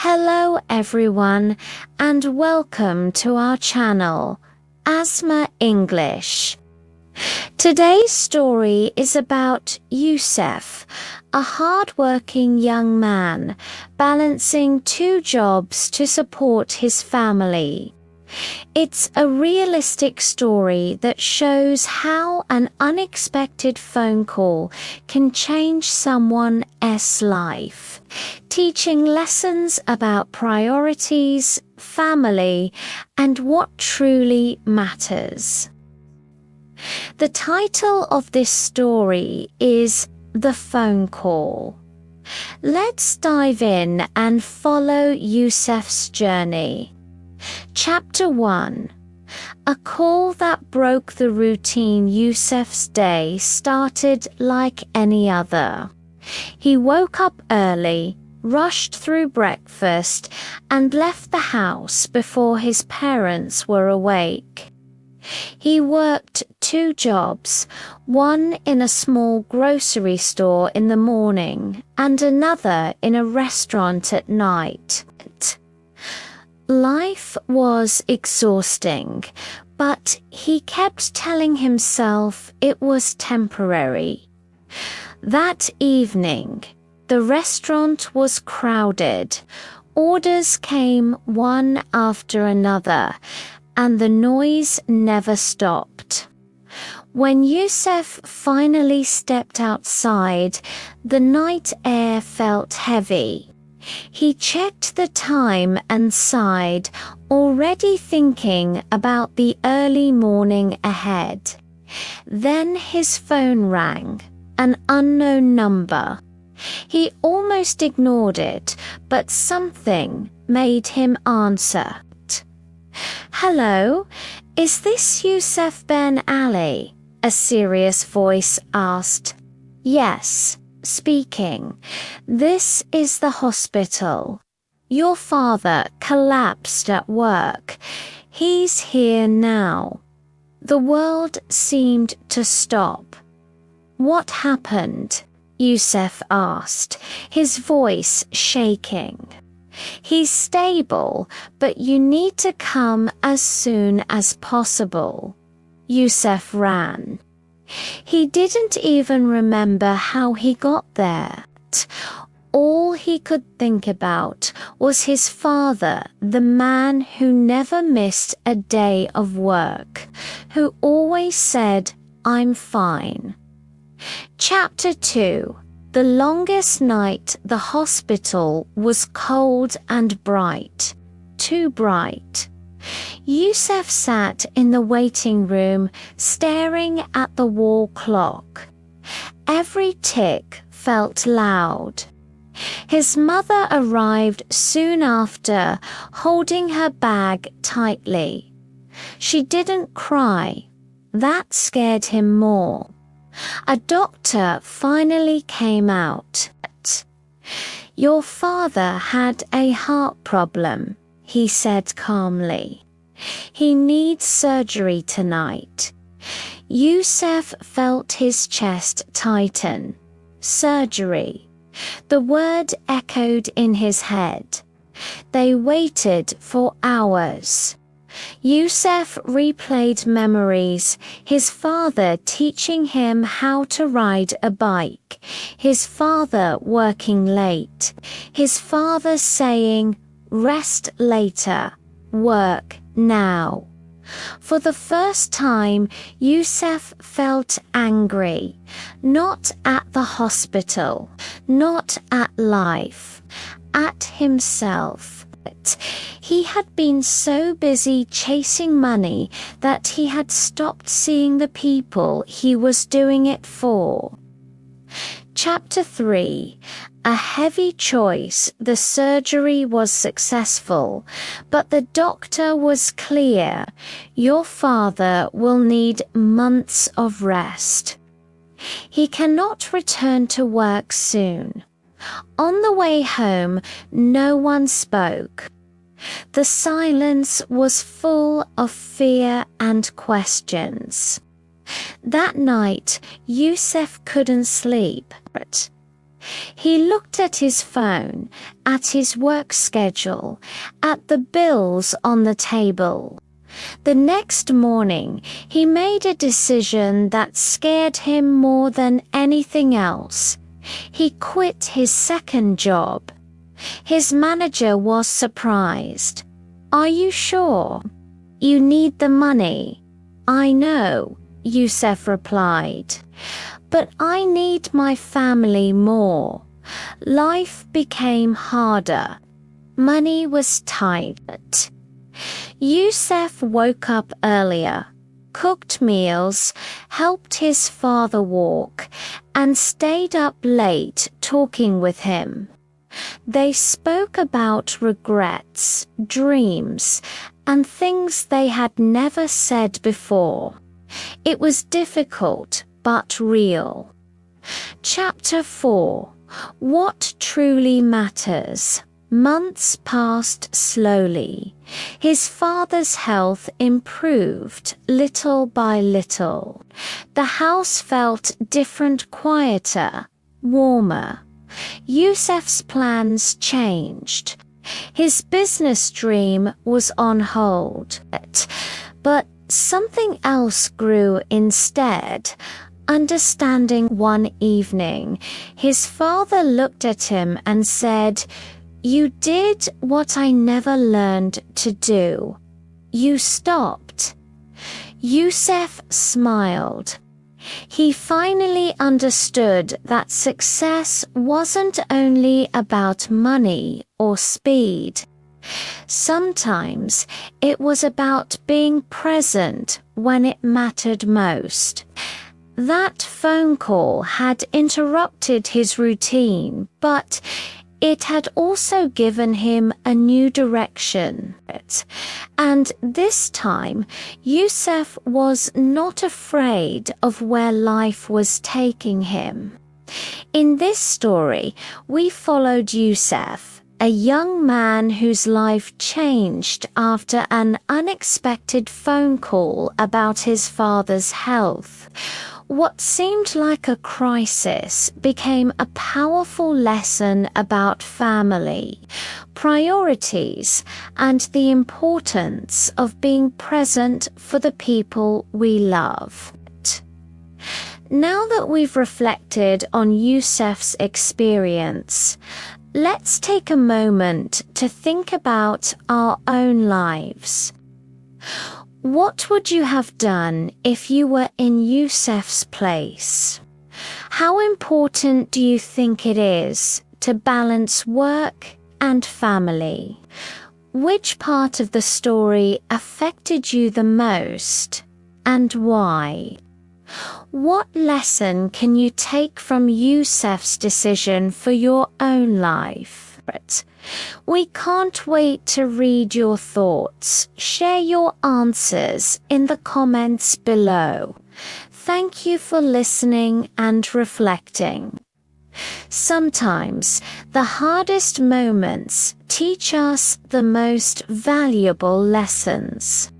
Hello everyone and welcome to our channel, Asma English. Today's story is about Yusuf, a hard-working young man balancing two jobs to support his family. It's a realistic story that shows how an unexpected phone call can change someone's life, teaching lessons about priorities, family, and what truly matters. The title of this story is The Phone Call. Let's dive in and follow Yusuf's journey. Chapter 1. A call that broke the routine. Yusuf's day started like any other. He woke up early, rushed through breakfast, and left the house before his parents were awake. He worked two jobs, one in a small grocery store in the morning and another in a restaurant at night. Life was exhausting, but he kept telling himself it was temporary. That evening, the restaurant was crowded. Orders came one after another, and the noise never stopped. When Yusuf finally stepped outside, the night air felt heavy. He checked the time and sighed, already thinking about the early morning ahead. Then his phone rang, an unknown number. He almost ignored it, but something made him answer. "Hello, is this Yusuf Ben Ali?" a serious voice asked. "Yes, speaking. This is the hospital. Your father collapsed at work. He's here now." The world seemed to stop. "What happened?" Yusuf asked, his voice shaking. "He's stable, but you need to come as soon as possible." Yusuf ran. He didn't even remember how he got there. All he could think about was his father, the man who never missed a day of work, who always said, "I'm fine." Chapter 2. The longest night. The hospital was cold and bright. Too bright. Yusuf sat in the waiting room, staring at the wall clock. Every tick felt loud. His mother arrived soon after, holding her bag tightly. She didn't cry. That scared him more. A doctor finally came out. "Your father had a heart problem," he said calmly. "He needs surgery tonight." Yusuf felt his chest tighten. Surgery. The word echoed in his head. They waited for hours. Yusuf replayed memories, his father teaching him how to ride a bike, his father working late, his father saying, "Rest later, work now." For the first time, Yusuf felt angry, not at the hospital, not at life, at himself. He had been so busy chasing money that he had stopped seeing the people he was doing it for. Chapter 3. A heavy choice. The surgery was successful, but the doctor was clear. Your father will need months of rest. He cannot return to work soon. On the way home, no one spoke. The silence was full of fear and questions. That night, Yusuf couldn't sleep. He looked at his phone, at his work schedule, at the bills on the table. The next morning, he made a decision that scared him more than anything else. He quit his second job. His manager was surprised. "Are you sure? You need the money." "I know," Youssef replied, "but I need my family more." Life became harder. Money was tight. Youssef woke up earlier, cooked meals, helped his father walk, and stayed up late talking with him. They spoke about regrets, dreams, and things they had never said before. It was difficult but real. Chapter 4. What truly matters. Months passed slowly. His father's health improved little by little. The house felt different, quieter, warmer. Youssef's plans changed. His business dream was on hold, but something else grew instead. Understanding. One evening, his father looked at him and said, "You did what I never learned to do. You stopped." Youssef smiled. He finally understood that success wasn't only about money or speed. Sometimes it was about being present when it mattered most. That phone call had interrupted his routine, but it had also given him a new direction. And this time, Youssef was not afraid of where life was taking him. In this story, we followed Youssef, a young man whose life changed after an unexpected phone call about his father's health. What seemed like a crisis became a powerful lesson about family, priorities, and the importance of being present for the people we love. Now that we've reflected on Youssef's experience, let's take a moment to think about our own lives. What would you have done if you were in Youssef's place? How important do you think it is to balance work and family? Which part of the story affected you the most, and why? What lesson can you take from Youssef's decision for your own life? We can't wait to read your thoughts. Share your answers in the comments below. Thank you for listening and reflecting. Sometimes the hardest moments teach us the most valuable lessons.